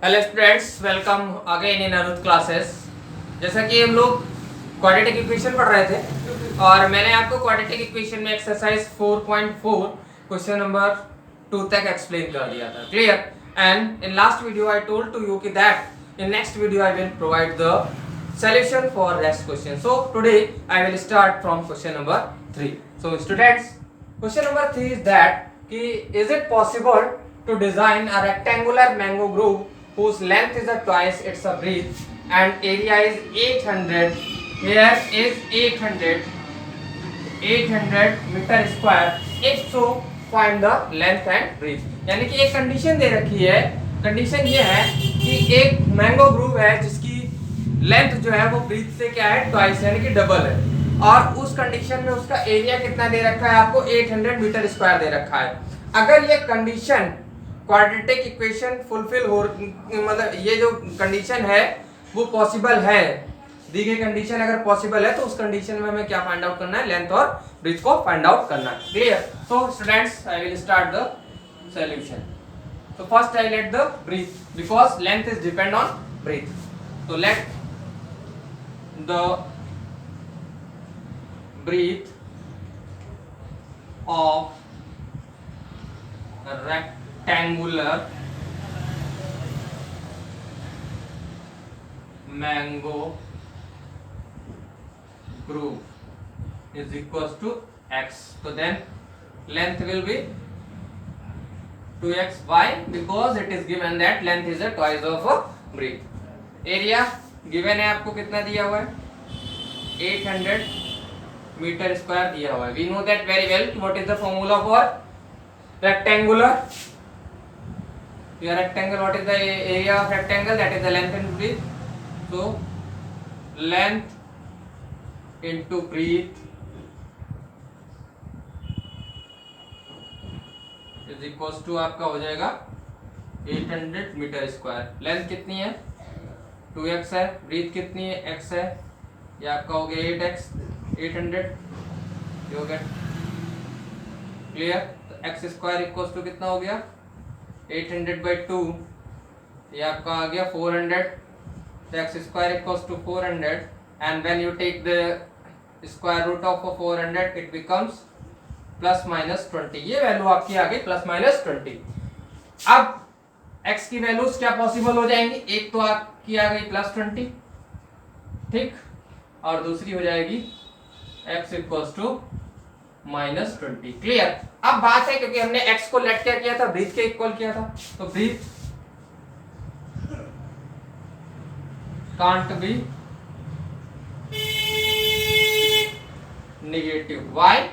Hello students, welcome again in another classes. जैसा कि हम लोग क्वाड्रेटिक इक्वेशन पढ़ रहे थे और मैंने आपको क्वाड्रेटिक इक्वेशन में एक्सरसाइज 4.4 क्वेश्चन नंबर 2 तक एक्सप्लेन कर दिया था। Clear? And in last video I told to you कि that in next video I will provide the solution for rest question. So today I will start from question number 3. So students, question number 3 is that कि is it possible to design a rectangular mango groove whose length is twice its breadth and area is 800. Here is 800 metre square. if so find the length and breadth। यानी कि एक condition दे रखी है। Condition ये है कि एक mango groove है जिसकी लेंथ जो है वो ब्रीथ से क्या है, ट्वाइस यानी कि डबल है, और उस कंडीशन में उसका एरिया कितना दे रखा है आपको, 800 मीटर स्क्वायर दे रखा है। अगर ये कंडीशन क्वाड्रेटिक इक्वेशन फुलफिल हो, मतलब ये जो कंडीशन है वो पॉसिबल है, दी गई कंडीशन अगर पॉसिबल है तो उस कंडीशन में हमें क्या फाइंड आउट करना है, लेंथ और ब्रीथ को फाइंड आउट करना है। Clear? So students, I will start the solution. So first I let the breath because length is depend on breath. So let the breadth of a rectangular mango groove is equals to x. So then length will be 2x. Why? Because it is given that length is a twice of a breadth. Area given है आपको कितना दिया हुआ है, 800 metre square दिया हुआ है। We know that very well. What is the formula for rectangular? Your rectangle, what is the area of rectangle? That is the length and breadth. So length into breadth is equals to आपका हो जाएगा 800 metre square. Length कितनी है, 2x है, breathe कितनी है, x है, ये आपका हो गया 8x 800 हो गया। क्लियर? तो x स्क्वायर इक्वल्स टू कितना हो गया, 800/2, ये आपका आ गया 400। तो x square equals to 400 and when you take the square root of 400 it becomes plus minus 20। ये वैल्यू आपकी आ गई प्लस माइनस 20। अब x की वैल्यूज क्या पॉसिबल हो जाएंगी, एक तो आपकी आ गई प्लस 20, ठीक, और दूसरी हो जाएगी x equals to minus 20। Clear? अब बात है, क्योंकि हमने x को लेट क्या किया था, ब्रीथ के इक्वल किया था, तो breadth can't be negative. Why?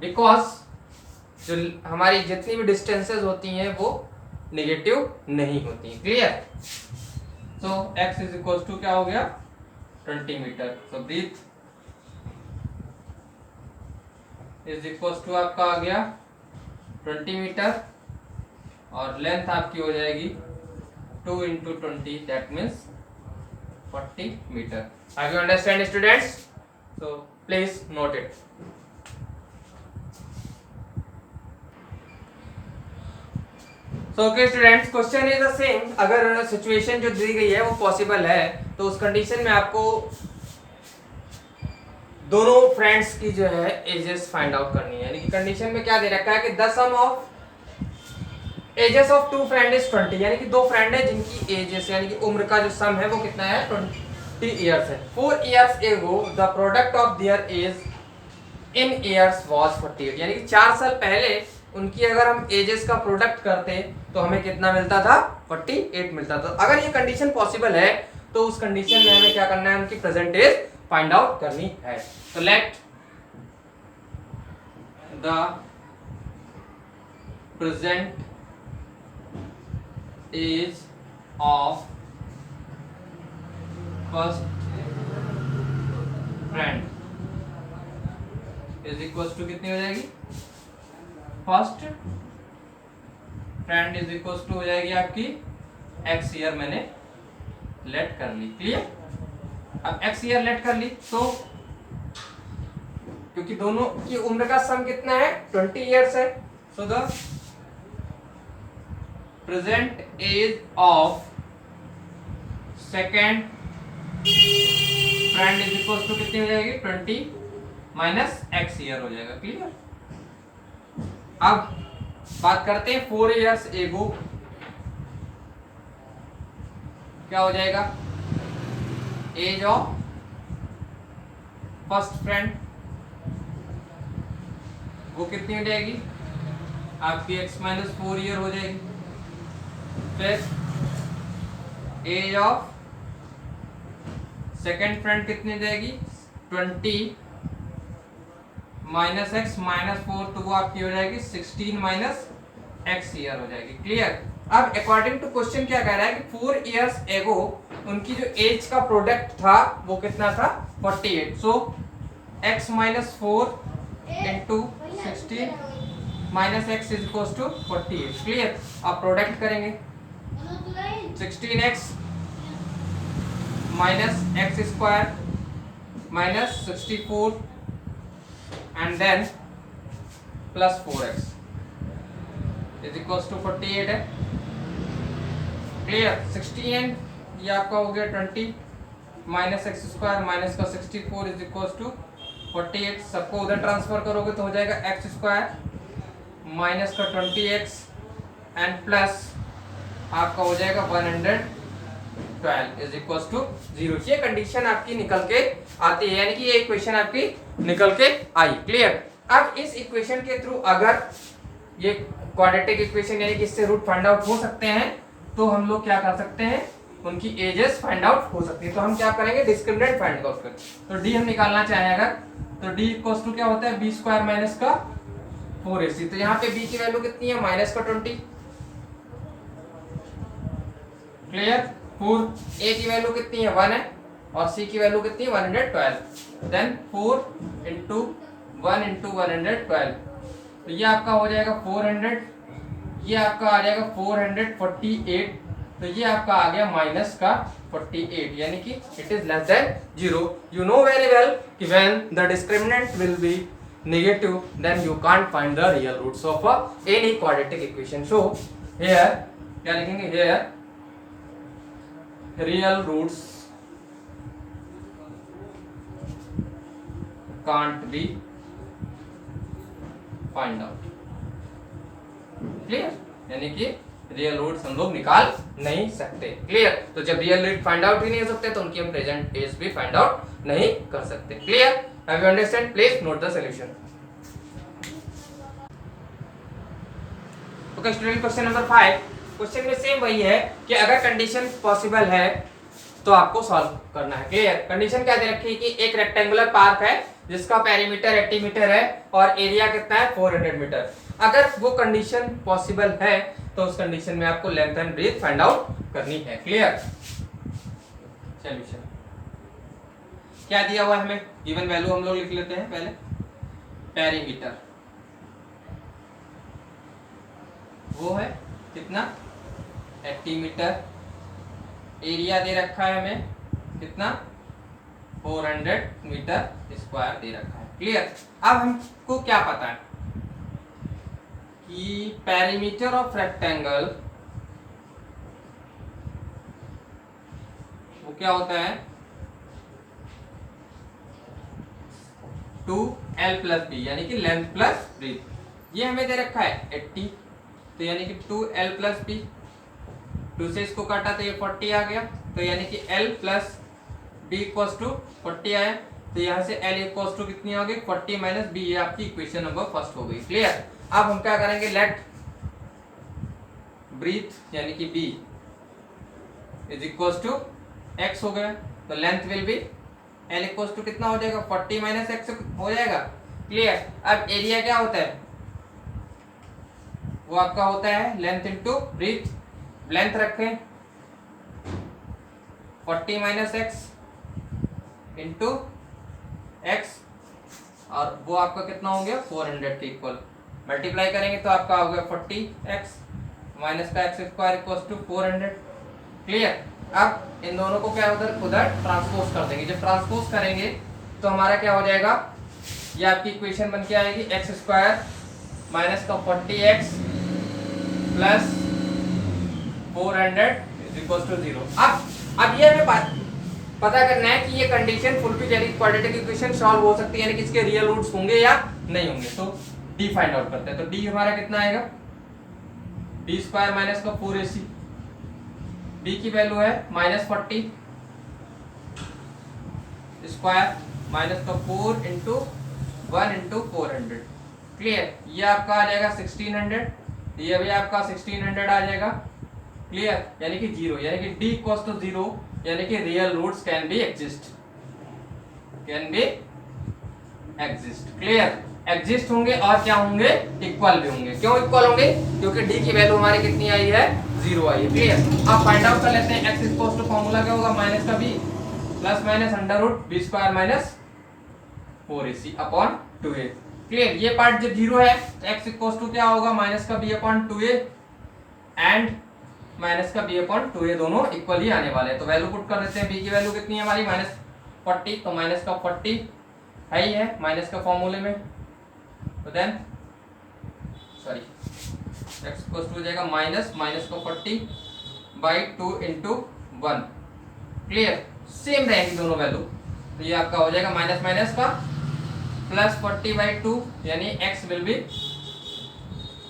Because जो हमारी जितनी भी डिस्टेंसेस होती हैं वो नेगेटिव नहीं होती। Clear? So x is equal to क्या हो गया, 20 metre. So breadth is equal to आपका आ गया 20 मीटर और लेंथ आपकी हो जाएगी 2 × 20, that means 40 metre. Have you understand students? So please note it. So okay students, question is the same. अगर सिचुएशन जो दी गई है वो पॉसिबल है तो उस कंडीशन में आपको दोनों फ्रेंड्स की जो है एजेस फाइंड आउट करनी है। यानी कि कंडीशन में क्या दे रखा है कि the sum of ages of two friend is 20, यानी कि दो फ्रेंड है जिनकी एजेस यानी कि उम्र का जो सम है वो कितना है, 20 इयर्स है। 4 years ago the product of their age in years was 48, यानी कि 4 साल पहले उनकी अगर हम एजेस का प्रोडक्ट करते तो हमें कितना मिलता था, 48 मिलता था। अगर ये कंडीशन पॉसिबल है तो उस कंडीशन में हमें क्या करना है, उनकी प्रेजेंट एज फाइंड आउट करनी है। तो let the present age of first friend is equal to कितनी हो जाएगी, first friend is equal to हो जाएगी आपकी x ईयर मैंने लेट कर ली। क्लियर? अब x ईयर लेट कर ली तो क्योंकि दोनों की उम्र का सम कितना है, 20 इयर्स है, so the present age of second friend is equal to कितनी हो जाएगी 20 माइनस एक्स ईयर हो जाएगा। क्लियर। अब बात करते हैं 4 इयर्स एगो क्या हो जाएगा एज ऑफ फर्स्ट फ्रेंड, वो कितनी हो जाएगी आपकी x माइनस 4 ईयर हो जाएगी। फिर एज ऑफ सेकेंड फ्रेंड कितनी हो जाएगी 20 माइनस एक्स माइनस 4, तो वो आपकी हो जाएगी 16 माइनस एक्स ईयर हो जाएगी। क्लियर। अब अकॉर्डिंग टू क्वेश्चन क्या कह रहा है कि 4 इयर्स एगो उनकी जो एज का प्रोडक्ट था वो कितना था 48। So x minus 4 into 16 minus x is equal to 48। Clear. अब प्रोडक्ट करेंगे 16x minus x square minus 64 and then plus 4x is equal to 48 है। क्लियर। 16 ये आपका हो गया 20 माइनस एक्स स्क्वायर माइनस का 64 इज इक्वल टू 48। सबको उधर ट्रांसफर करोगे तो हो जाएगा एक्स स्क्वायर माइनस का 20x एंड प्लस आपका हो जाएगा 112 इज इक्वल टू 0। ये कंडीशन आपकी निकल के आती है, यानी कि ये इक्वेशन आपकी निकल के आई। क्लियर। अब इस इक्वेशन के थ्रू अगर ये क्वाड्रेटिक इक्वेशन यानी कि इससे रूट फाइंड आउट हो सकते हैं, तो हम लोग क्या कर सकते हैं उनकी एजेस फाइंड आउट हो सकती है। तो हम क्या करेंगे डिस्क्रिमिनेंट फाइंड आउट करें। तो डी हम निकालना चाहें अगर, तो डी इक्वल्स टू क्या होता है बी स्क्वायर माइनस का 4ac। तो यहाँ पे बी की वैल्यू कितनी है माइनस का 20। क्लियर। 4 ए की वैल्यू कितनी है 1 है और सी की वैल्यू कितनी है 112। देन 4 इंटू 1 इंटू 112, तो ये आपका हो जाएगा 400, ये आपका आ जाएगा 448, तो ये आपका आ गया माइनस का 48, यानी कि it is less than 0। You know very well कि when the discriminant will be negative then you can't find the real roots of any quadratic equation. So here क्या लिखेंगे, here real roots can't be find out. Clear. यानी कि real roots हम लोग निकाल नहीं सकते। क्लियर। तो जब रियल रूट फाइंड आउट ही नहीं हो सकते तो उनकी हम प्रेजेंट एज भी फाइंड आउट नहीं कर सकते। Clear. Have you understand? Please note the solution. Okay student, question number 5। Question में सेम वही है कि अगर कंडीशन पॉसिबल है तो आपको सॉल्व करना है। क्लियर। कंडीशन क्या दे रखी है कि एक रेक्टेंगुलर पार्क है जिसका पेरीमीटर 80 मीटर है और एरिया कितना है 400 मीटर। अगर वो कंडीशन पॉसिबल है तो उस कंडीशन में आपको length and breadth find out करनी है। क्लियर। सॉल्यूशन क्या दिया हुआ है हमें, गिवन वैल्यू हम लोग लिख लेते हैं पहले। पेरीमीटर वो है कितना 80 मीटर, एरिया दे रखा है हमें कितना 400 मीटर स्क्वायर दे रखा है। क्लियर। अब हमको क्या पता है कि पेरीमीटर ऑफ रेक्टेंगल वो क्या होता है 2l प्लस बी, यानी कि लेंथ प्लस ब्रेथ। ये हमें दे रखा है 80, तो यानी कि 2l प्लस बी, 2 से इसको काटा तो ये 40 आ गया, तो यानी कि l plus b equals to 40 आया। तो यहाँ से l इक्वल्स टू कितनी हो गई 40 माइनस बी, ये आपकी इक्वेशन नंबर फर्स्ट हो गई। क्लियर। अब हम क्या करेंगे, लेट ब्रीथ यानी कि b is equals to x हो गया, तो length will be l equals to कितना हो जाएगा 40 माइनस एक्स हो जाएगा। क्लियर। अब एरिया क्या होता है, वो आपका होता है लेंथ इंटू ब्रीथ। लेंथ रखें 40 माइनस एक्स इंटू एक्स, और वो आपका कितना हो गया 400 के इक्वल। मल्टीप्लाई करेंगे तो आपका हो गया 40x माइनस का x square equals to 400। Clear. अब इन दोनों को क्या उधर ट्रांसपोज कर देंगे। जब ट्रांसपोज करेंगे तो हमारा क्या हो जाएगा, ये आपकी इक्वेशन बन के आएगी एक्स स्क्वायर माइनस का 40x plus 400 is equal to 0। अब ये हमें पता करना है कि ये कंडीशन फुलफिल यानी क्वाड्रेटिक इक्वेशन सॉल्व हो सकती है, यानी कि इसके रियल रूट्स होंगे या नहीं होंगे। तो डी फाइंड आउट करते हैं। तो डी हमारा कितना आएगा, बी स्क्वायर माइनस का 4ac, डी की वैल्यू है -40 स्क्वायर माइनस का 4 इंटू 1 इंटू 400। क्लियर, ये आपका आ जाएगा 1600, ये भी आपका 1600 आ जाएगा। क्लियर, यानी कि 0, यानी कि डी इक्वल्स टू 0, यानी कि real roots can be exist, clear, exist होंगे और क्या होंगे, इक्वल भी होंगे। क्यों इक्वल होंगे, क्योंकि डी की वैल्यू हमारी कितनी आई है, 0 आई है। क्लियर, अब फाइंड आउट कर लेते हैं। x इक्वल्स टू फॉर्मूला क्या होगा, माइनस का b plus minus under root b square minus 4ac upon 2a। Clear, ये पार्ट जब 0 है तो x इक्वल्स टू क्या होगा, माइनस का b upon 2a and minus का b अपॉन 2a, दोनों इक्वल ही आने वाले हैं। तो वैल्यू पुट कर देते हैं। b की वैल्यू कितनी है हमारी, -40, तो माइनस का 40 है ही है माइनस का फॉर्मूले में। तो then sorry x equals to हो जाएगा माइनस का 40/2 इंटू 1। क्लियर, सेम रहेगी दोनों वैल्यू। तो ये आपका हो जाएगा माइनस माइनस का प्लस 40/2, यानी x विल बी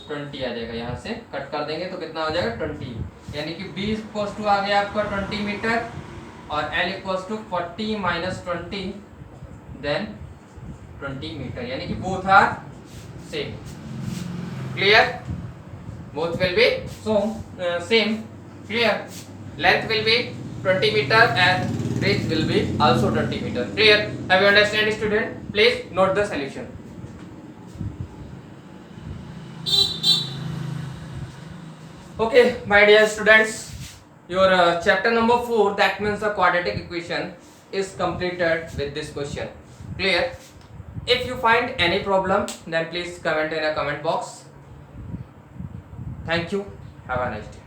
20 आ जाएगा। यहाँ से कट कर देंगे तो कितना हो जाएगा 20, यानी कि b इक्वल्स टू आ गया आपका 20 मीटर और l equals to 40 minus 20 then 20 metre, यानी कि both are same. Clear, both will be so same. Clear, length will be 20 meter and breadth will be also 20 meter. Clear, have you understand student? Please note the solution. Okay my dear students, your chapter number 4, that means the quadratic equation, is completed with this question. Clear, if you find any problem then please comment in a comment box. Thank you, have a nice day.